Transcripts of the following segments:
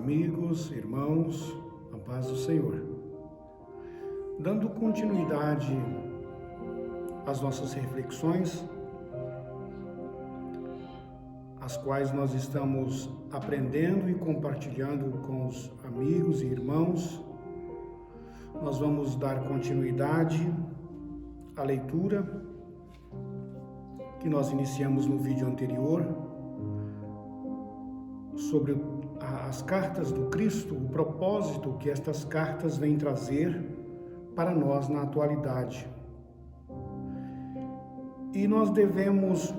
amigos, irmãos, a paz do Senhor. Dando continuidade às nossas reflexões, as quais nós estamos aprendendo e compartilhando com os amigos e irmãos, nós vamos dar continuidade à leitura que nós iniciamos no vídeo anterior sobre as cartas do Cristo, o propósito que estas cartas vêm trazer para nós na atualidade. E nós devemos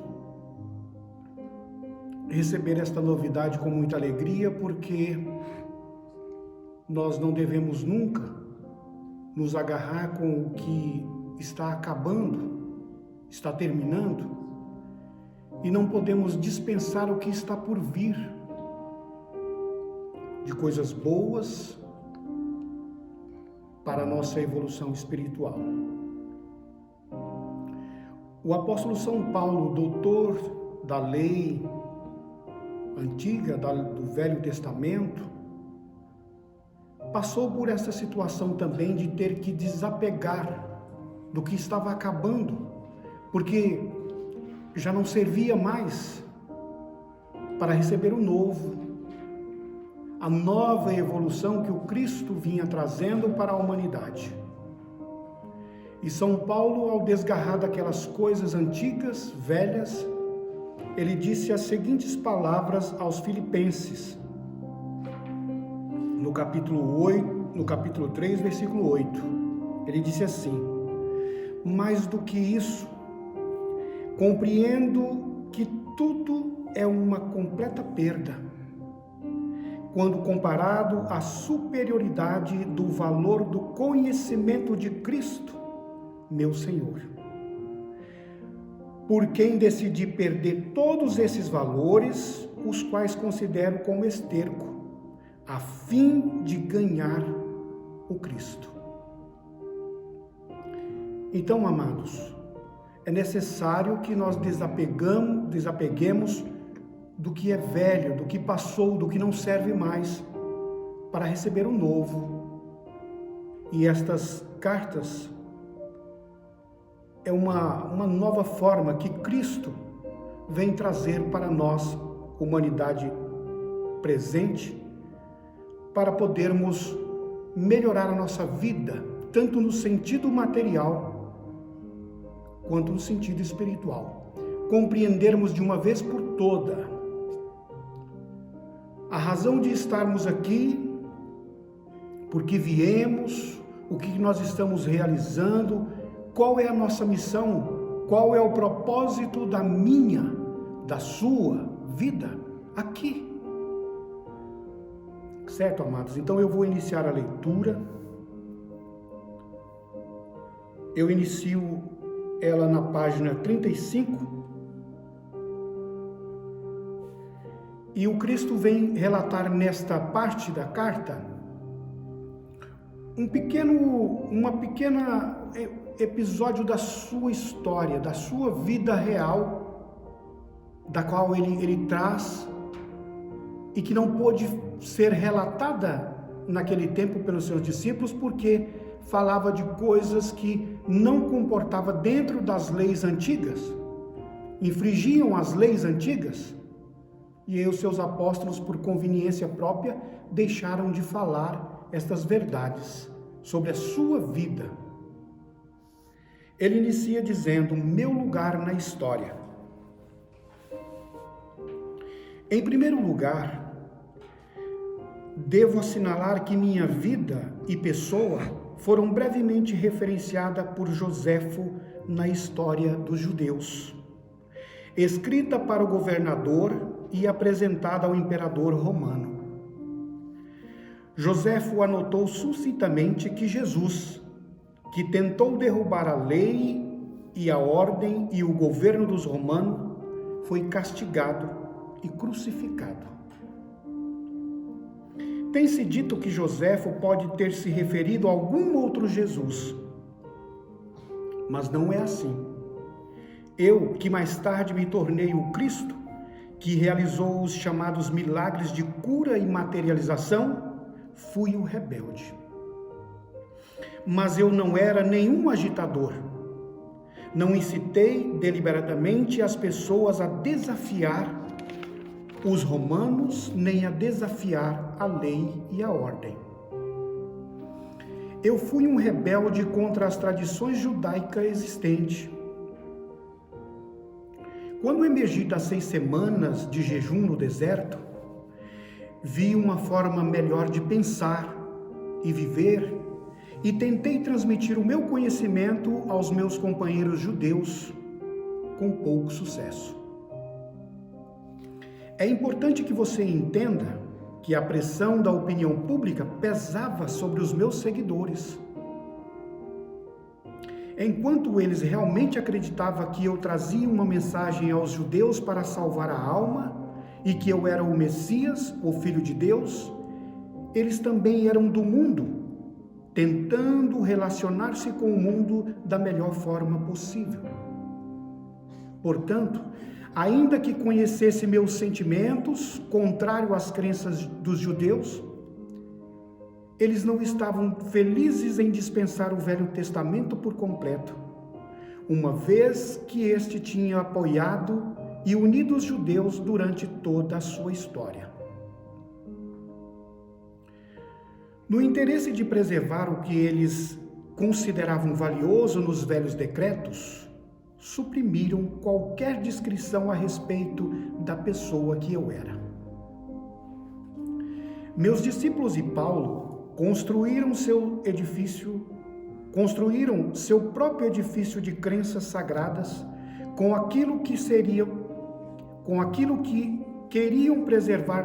receber esta novidade com muita alegria, porque nós não devemos nunca nos agarrar com o que está acabando, está terminando, e não podemos dispensar o que está por vir, de coisas boas para a nossa evolução espiritual. O apóstolo São Paulo, doutor da lei antiga, do Velho Testamento, passou por essa situação também de ter que desapegar do que estava acabando, porque já não servia mais para receber o novo, a nova evolução que o Cristo vinha trazendo para a humanidade. E São Paulo, ao desgarrar daquelas coisas antigas, velhas, ele disse as seguintes palavras aos Filipenses, no capítulo 3, versículo 8. Ele disse assim: mais do que isso, compreendo que tudo é uma completa perda, quando comparado à superioridade do valor do conhecimento de Cristo, meu Senhor. Por quem decidi perder todos esses valores, os quais considero como esterco, a fim de ganhar o Cristo. Então, amados, é necessário que nós desapeguemos do que é velho, do que passou, do que não serve mais, para receber o novo. E estas cartas é uma nova forma que Cristo vem trazer para nós, humanidade presente, para podermos melhorar a nossa vida, tanto no sentido material, quanto no sentido espiritual. Compreendermos de uma vez por toda a razão de estarmos aqui, porque viemos, o que nós estamos realizando, qual é a nossa missão, qual é o propósito da minha, da sua vida aqui. Certo, amados? Então eu vou iniciar a leitura. Eu inicio ela na página 35. E o Cristo vem relatar nesta parte da carta um pequeno episódio da sua história, da sua vida real, da qual ele traz e que não pôde ser relatada naquele tempo pelos seus discípulos, porque falava de coisas que não comportava dentro das leis antigas, infringiam as leis antigas. E aí os seus apóstolos, por conveniência própria, deixaram de falar estas verdades sobre a sua vida. Ele inicia dizendo: meu lugar na história. Em primeiro lugar, devo assinalar que minha vida e pessoa foram brevemente referenciadas por Joséfo na história dos judeus, escrita para o governador e apresentada ao imperador romano. Joséfo anotou sucintamente que Jesus, que tentou derrubar a lei e a ordem e o governo dos romanos, foi castigado e crucificado. Tem-se dito que Joséfo pode ter se referido a algum outro Jesus, mas não é assim. Eu, que mais tarde me tornei o Cristo, que realizou os chamados milagres de cura e materialização, fui o rebelde. Mas eu não era nenhum agitador. Não incitei deliberadamente as pessoas a desafiar os romanos, nem a desafiar a lei e a ordem. Eu fui um rebelde contra as tradições judaicas existentes. Quando emergi das 6 semanas de jejum no deserto, vi uma forma melhor de pensar e viver e tentei transmitir o meu conhecimento aos meus companheiros judeus com pouco sucesso. É importante que você entenda que a pressão da opinião pública pesava sobre os meus seguidores. Enquanto eles realmente acreditavam que eu trazia uma mensagem aos judeus para salvar a alma e que eu era o Messias, o Filho de Deus, eles também eram do mundo, tentando relacionar-se com o mundo da melhor forma possível. Portanto, ainda que conhecesse meus sentimentos, contrário às crenças dos judeus, eles não estavam felizes em dispensar o Velho Testamento por completo, uma vez que este tinha apoiado e unido os judeus durante toda a sua história. No interesse de preservar o que eles consideravam valioso nos velhos decretos, suprimiram qualquer descrição a respeito da pessoa que eu era. Meus discípulos e Paulo construíram seu próprio edifício de crenças sagradas com aquilo que queriam preservar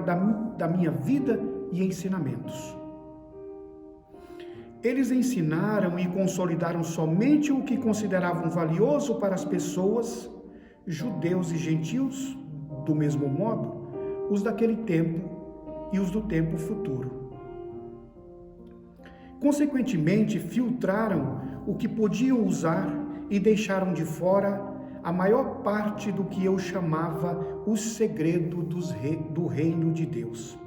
da minha vida e ensinamentos. Eles ensinaram e consolidaram somente o que consideravam valioso para as pessoas, judeus e gentios, do mesmo modo, os daquele tempo e os do tempo futuro. Consequentemente, filtraram o que podiam usar e deixaram de fora a maior parte do que eu chamava o segredo do reino de Deus,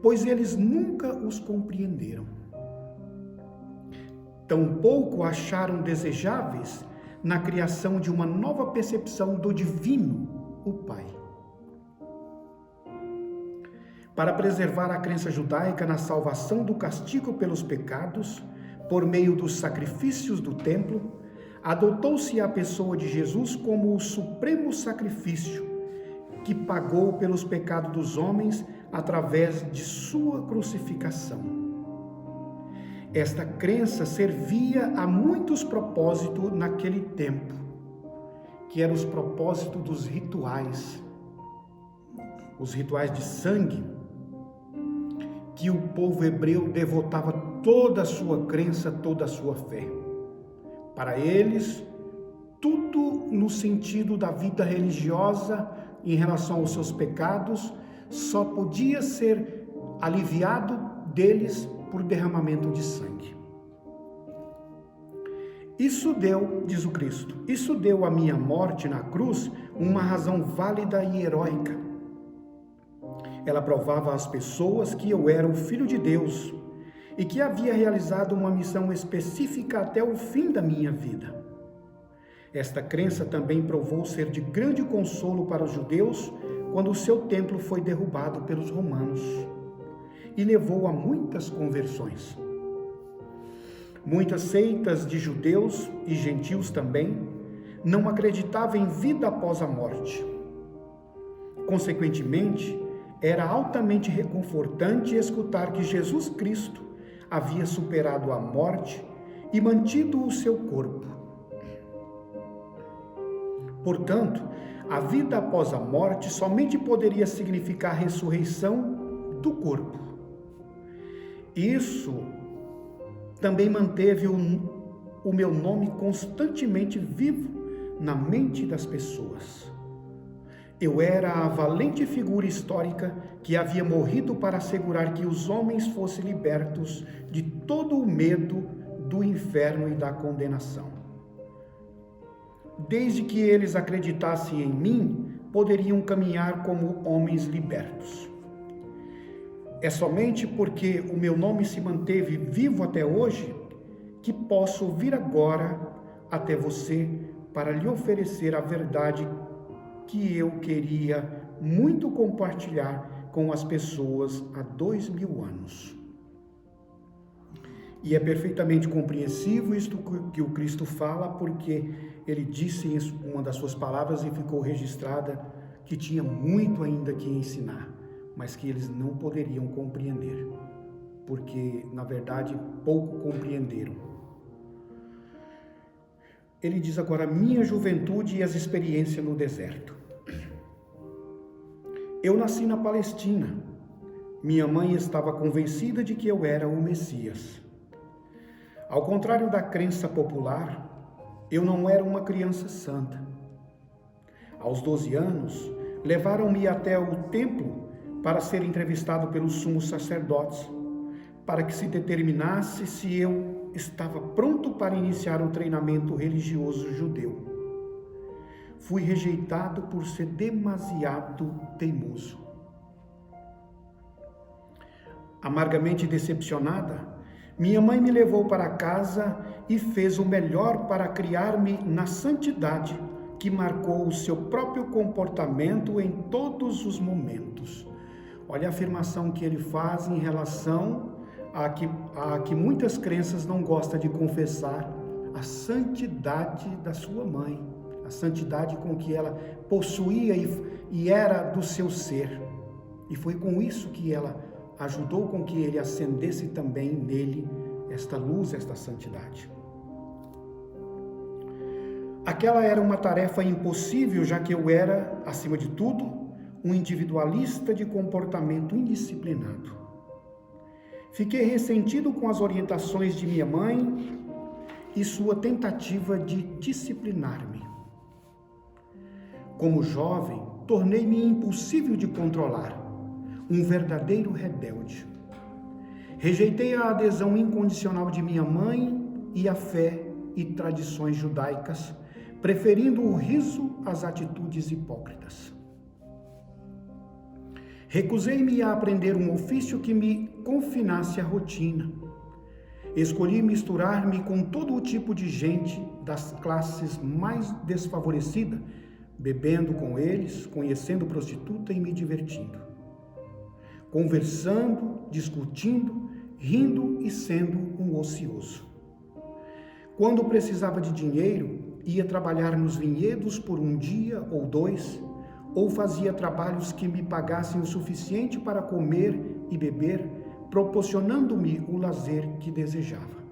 pois eles nunca os compreenderam. Tampouco acharam desejáveis na criação de uma nova percepção do divino, o Pai. Para preservar a crença judaica na salvação do castigo pelos pecados, por meio dos sacrifícios do templo, adotou-se a pessoa de Jesus como o supremo sacrifício que pagou pelos pecados dos homens através de sua crucificação. Esta crença servia a muitos propósitos naquele tempo, que eram os propósitos dos rituais, os rituais de sangue, que o povo hebreu devotava toda a sua crença, toda a sua fé. Para eles, tudo no sentido da vida religiosa em relação aos seus pecados só podia ser aliviado deles por derramamento de sangue. Isso deu, diz o Cristo, isso deu à minha morte na cruz uma razão válida e heróica. Ela provava às pessoas que eu era o Filho de Deus e que havia realizado uma missão específica até o fim da minha vida. Esta crença também provou ser de grande consolo para os judeus quando o seu templo foi derrubado pelos romanos e levou a muitas conversões. Muitas seitas de judeus e gentios também não acreditavam em vida após a morte. Consequentemente, era altamente reconfortante escutar que Jesus Cristo havia superado a morte e mantido o seu corpo. Portanto, a vida após a morte somente poderia significar a ressurreição do corpo. Isso também manteve o meu nome constantemente vivo na mente das pessoas. Eu era a valente figura histórica que havia morrido para assegurar que os homens fossem libertos de todo o medo do inferno e da condenação. Desde que eles acreditassem em mim, poderiam caminhar como homens libertos. É somente porque o meu nome se manteve vivo até hoje que posso vir agora até você para lhe oferecer a verdade que eu queria muito compartilhar com as pessoas há 2000 anos. E é perfeitamente compreensível isto que o Cristo fala, porque ele disse em uma das suas palavras e ficou registrada que tinha muito ainda que ensinar, mas que eles não poderiam compreender, porque, na verdade, pouco compreenderam. Ele diz agora: minha juventude e as experiências no deserto. Eu nasci na Palestina. Minha mãe estava convencida de que eu era o Messias. Ao contrário da crença popular, eu não era uma criança santa. Aos 12 anos, levaram-me até o templo para ser entrevistado pelos sumos sacerdotes, para que se determinasse se eu estava pronto para iniciar o treinamento religioso judeu. Fui rejeitado por ser demasiado teimoso. Amargamente decepcionada, minha mãe me levou para casa e fez o melhor para criar-me na santidade que marcou o seu próprio comportamento em todos os momentos. Olha a afirmação que ele faz em relação a que muitas crenças não gostam de confessar: a santidade da sua mãe, a santidade com que ela possuía e era do seu ser. E foi com isso que ela ajudou com que ele acendesse também nele esta luz, esta santidade. Aquela era uma tarefa impossível, já que eu era, acima de tudo, um individualista de comportamento indisciplinado. Fiquei ressentido com as orientações de minha mãe e sua tentativa de disciplinar-me. Como jovem, tornei-me impossível de controlar, um verdadeiro rebelde. Rejeitei a adesão incondicional de minha mãe e a fé e tradições judaicas, preferindo o riso às atitudes hipócritas. Recusei-me a aprender um ofício que me confinasse à rotina. Escolhi misturar-me com todo o tipo de gente das classes mais desfavorecidas, bebendo com eles, conhecendo prostituta e me divertindo. Conversando, discutindo, rindo e sendo um ocioso. Quando precisava de dinheiro, ia trabalhar nos vinhedos por um dia ou dois, ou fazia trabalhos que me pagassem o suficiente para comer e beber, proporcionando-me o lazer que desejava.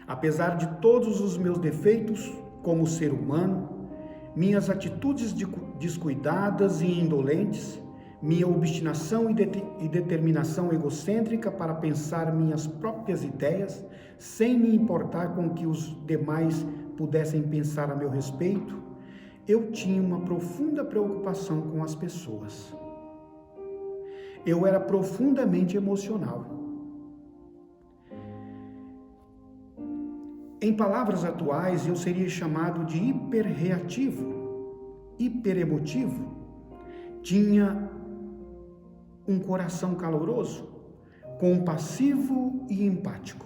Apesar de todos os meus defeitos como ser humano, minhas atitudes descuidadas e indolentes, minha obstinação e determinação egocêntrica para pensar minhas próprias ideias, sem me importar com o que os demais pudessem pensar a meu respeito, eu tinha uma profunda preocupação com as pessoas. Eu era profundamente emocional. Em palavras atuais, eu seria chamado de hiperreativo, hiperemotivo. Tinha um coração caloroso, compassivo e empático.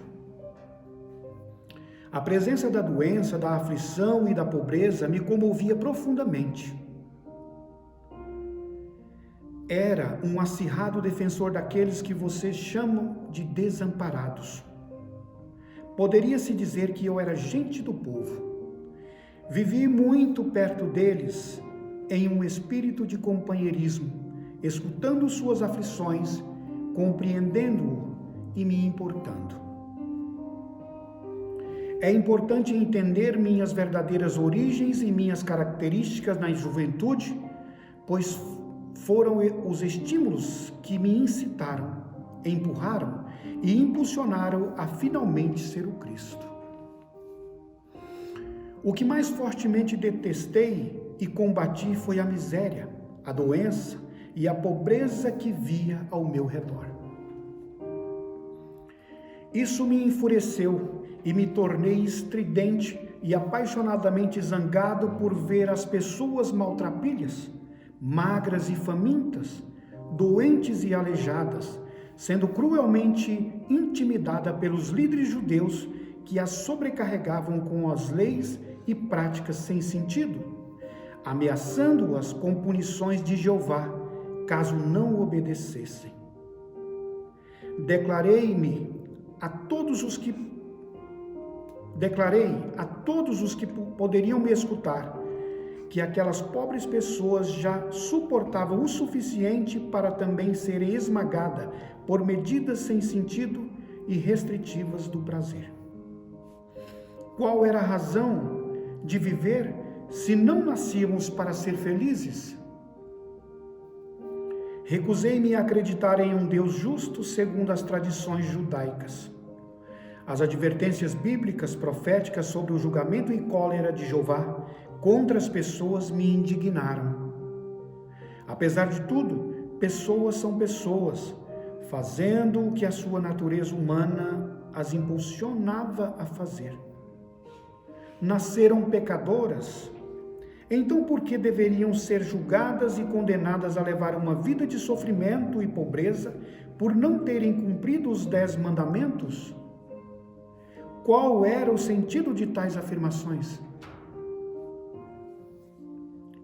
A presença da doença, da aflição e da pobreza me comovia profundamente. Era um acirrado defensor daqueles que vocês chamam de desamparados. Poderia-se dizer que eu era gente do povo. Vivi muito perto deles em um espírito de companheirismo, escutando suas aflições, compreendendo-o e me importando. É importante entender minhas verdadeiras origens e minhas características na juventude, pois foram os estímulos que me incitaram, empurraram e impulsionaram a finalmente ser o Cristo. O que mais fortemente detestei e combati foi a miséria, a doença e a pobreza que via ao meu redor. Isso me enfureceu e me tornei estridente e apaixonadamente zangado por ver as pessoas maltrapilhas, magras e famintas, doentes e aleijadas, sendo cruelmente intimidada pelos líderes judeus que as sobrecarregavam com as leis e práticas sem sentido, ameaçando-as com punições de Jeová, caso não obedecessem. Declarei a todos os que poderiam me escutar que aquelas pobres pessoas já suportavam o suficiente para também serem esmagadas por medidas sem sentido e restritivas do prazer. Qual era a razão de viver se não nascíamos para ser felizes? Recusei-me a acreditar em um Deus justo segundo as tradições judaicas. As advertências bíblicas proféticas sobre o julgamento e cólera de Jeová contra as pessoas me indignaram. Apesar de tudo, pessoas são pessoas, fazendo o que a sua natureza humana as impulsionava a fazer. Nasceram pecadoras, então por que deveriam ser julgadas e condenadas a levar uma vida de sofrimento e pobreza por não terem cumprido os 10 mandamentos? Qual era o sentido de tais afirmações?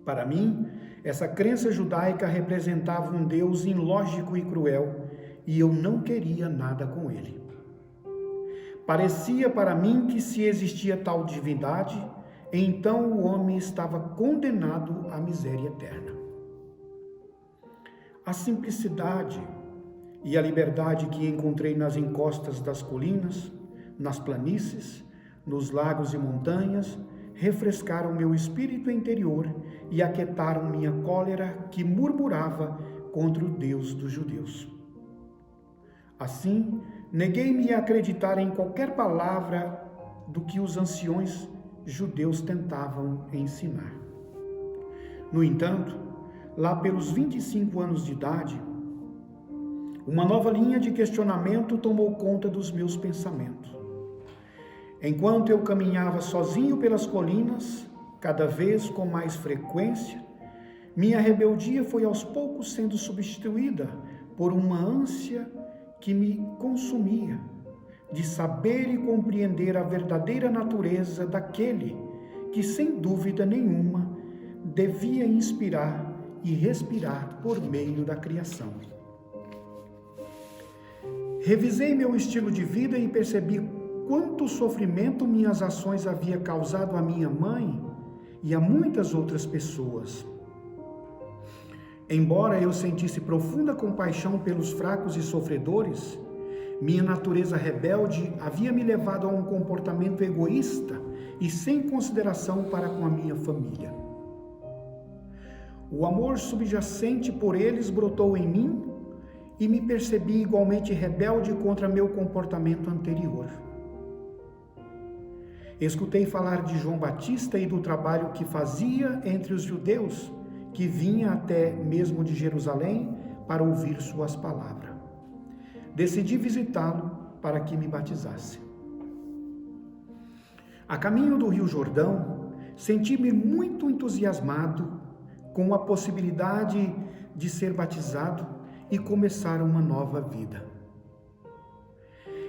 Para mim, essa crença judaica representava um Deus ilógico e cruel, e eu não queria nada com ele. Parecia para mim que se existia tal divindade, então o homem estava condenado à miséria eterna. A simplicidade e a liberdade que encontrei nas encostas das colinas, nas planícies, nos lagos e montanhas, refrescaram meu espírito interior e aquietaram minha cólera que murmurava contra o Deus dos judeus. Assim, neguei-me a acreditar em qualquer palavra do que os anciões judeus tentavam ensinar. No entanto, lá pelos 25 anos de idade, uma nova linha de questionamento tomou conta dos meus pensamentos. Enquanto eu caminhava sozinho pelas colinas, cada vez com mais frequência, minha rebeldia foi aos poucos sendo substituída por uma ânsia que me consumia, de saber e compreender a verdadeira natureza daquele que, sem dúvida nenhuma, devia inspirar e respirar por meio da criação. Revisei meu estilo de vida e percebi quanto sofrimento minhas ações havia causado à minha mãe e a muitas outras pessoas. Embora eu sentisse profunda compaixão pelos fracos e sofredores, minha natureza rebelde havia me levado a um comportamento egoísta e sem consideração para com a minha família. O amor subjacente por eles brotou em mim e me percebi igualmente rebelde contra meu comportamento anterior. Escutei falar de João Batista e do trabalho que fazia entre os judeus, que vinha até mesmo de Jerusalém para ouvir suas palavras. Decidi visitá-lo para que me batizasse. A caminho do Rio Jordão, senti-me muito entusiasmado com a possibilidade de ser batizado e começar uma nova vida.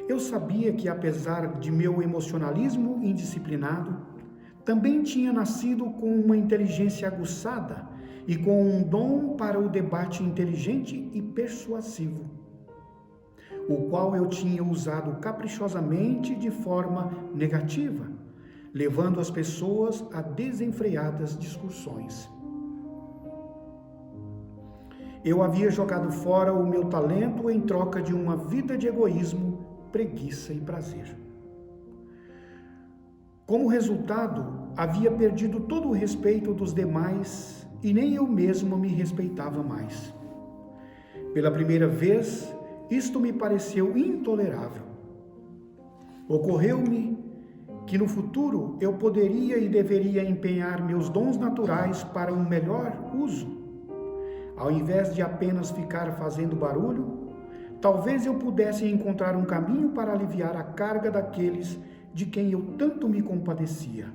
Eu sabia que, apesar de meu emocionalismo indisciplinado, também tinha nascido com uma inteligência aguçada e com um dom para o debate inteligente e persuasivo, o qual eu tinha usado caprichosamente de forma negativa, levando as pessoas a desenfreadas discussões. Eu havia jogado fora o meu talento em troca de uma vida de egoísmo, preguiça e prazer. Como resultado, havia perdido todo o respeito dos demais e nem eu mesmo me respeitava mais. Pela primeira vez, isto me pareceu intolerável. Ocorreu-me que no futuro eu poderia e deveria empenhar meus dons naturais para um melhor uso. Ao invés de apenas ficar fazendo barulho, talvez eu pudesse encontrar um caminho para aliviar a carga daqueles de quem eu tanto me compadecia.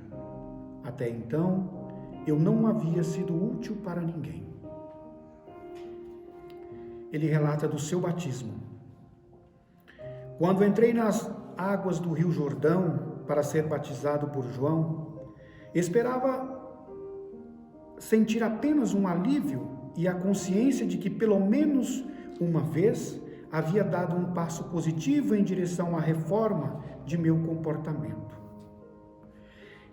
Até então, eu não havia sido útil para ninguém. Ele relata do seu batismo. Quando entrei nas águas do Rio Jordão para ser batizado por João, esperava sentir apenas um alívio e a consciência de que pelo menos uma vez havia dado um passo positivo em direção à reforma de meu comportamento.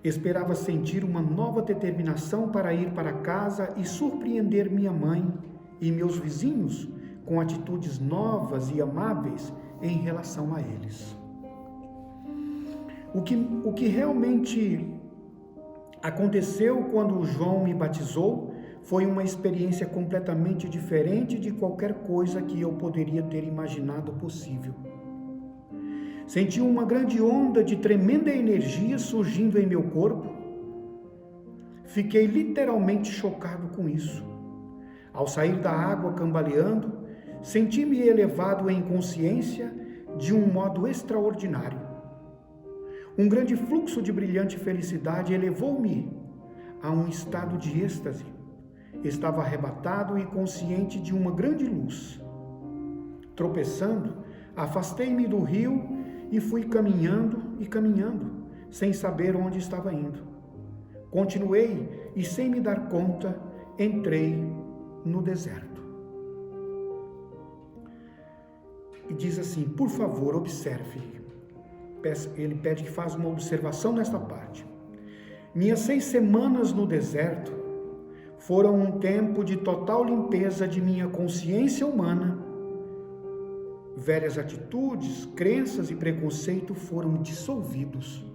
Esperava sentir uma nova determinação para ir para casa e surpreender minha mãe e meus vizinhos com atitudes novas e amáveis em relação a eles. O que realmente aconteceu quando João me batizou foi uma experiência completamente diferente de qualquer coisa que eu poderia ter imaginado possível. Senti uma grande onda de tremenda energia surgindo em meu corpo. Fiquei literalmente chocado com isso. Ao sair da água cambaleando, senti-me elevado em consciência de um modo extraordinário. Um grande fluxo de brilhante felicidade elevou-me a um estado de êxtase. Estava arrebatado e consciente de uma grande luz. Tropeçando, afastei-me do rio e fui caminhando, sem saber onde estava indo. Continuei e, sem me dar conta, entrei no deserto. E diz assim, por favor, observe. Ele pede que faça uma observação nesta parte. Minhas 6 semanas no deserto foram um tempo de total limpeza de minha consciência humana. Velhas atitudes, crenças e preconceito foram dissolvidos.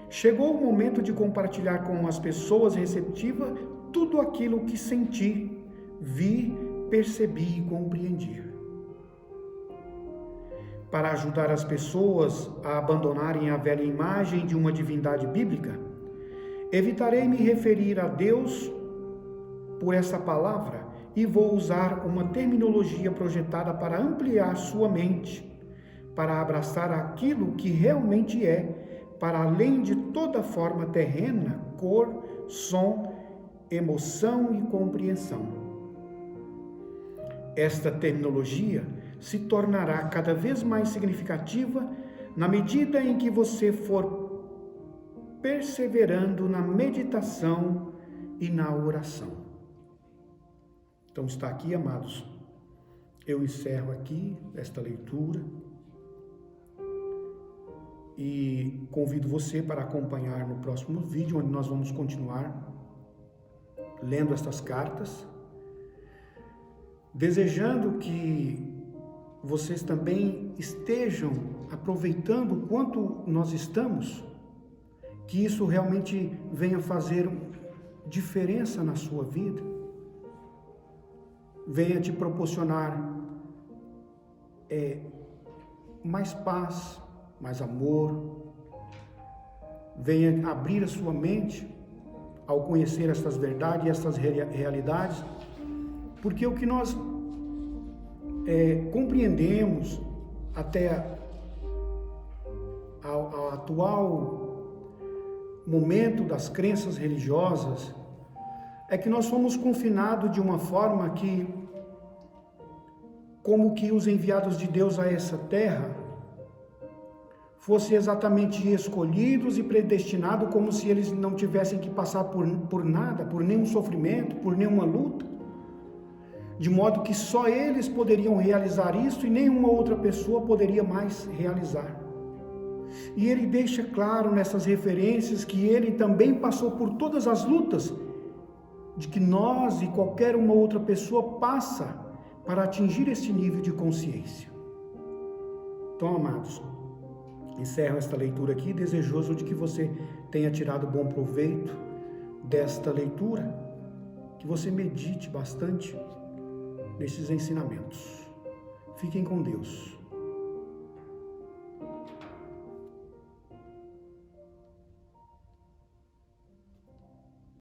Chegou o momento de compartilhar com as pessoas receptivas tudo aquilo que senti, vi, percebi e compreendi. Para ajudar as pessoas a abandonarem a velha imagem de uma divindade bíblica, evitarei me referir a Deus por essa palavra e vou usar uma terminologia projetada para ampliar sua mente, para abraçar aquilo que realmente é, para além de toda forma terrena, cor, som, emoção e compreensão. Esta terminologia se tornará cada vez mais significativa na medida em que você for perseverando na meditação e na oração. Então está aqui, amados. Eu encerro aqui esta leitura e convido você para acompanhar no próximo vídeo, onde nós vamos continuar lendo estas cartas, desejando que vocês também estejam aproveitando o quanto nós estamos, que isso realmente venha fazer diferença na sua vida, venha te proporcionar mais paz, mais amor, venha abrir a sua mente ao conhecer estas verdades e estas realidades, porque o que nós compreendemos até ao atual momento das crenças religiosas é que nós fomos confinados de uma forma que, como que os enviados de Deus a essa terra fossem exatamente escolhidos e predestinados, como se eles não tivessem que passar por nada, por nenhum sofrimento, por nenhuma luta, de modo que só eles poderiam realizar isso e nenhuma outra pessoa poderia mais realizar. E ele deixa claro nessas referências que ele também passou por todas as lutas de que nós e qualquer uma outra pessoa passa para atingir esse nível de consciência. Então, amados, encerro esta leitura aqui, desejoso de que você tenha tirado bom proveito desta leitura, que você medite bastante nesses ensinamentos. Fiquem com Deus.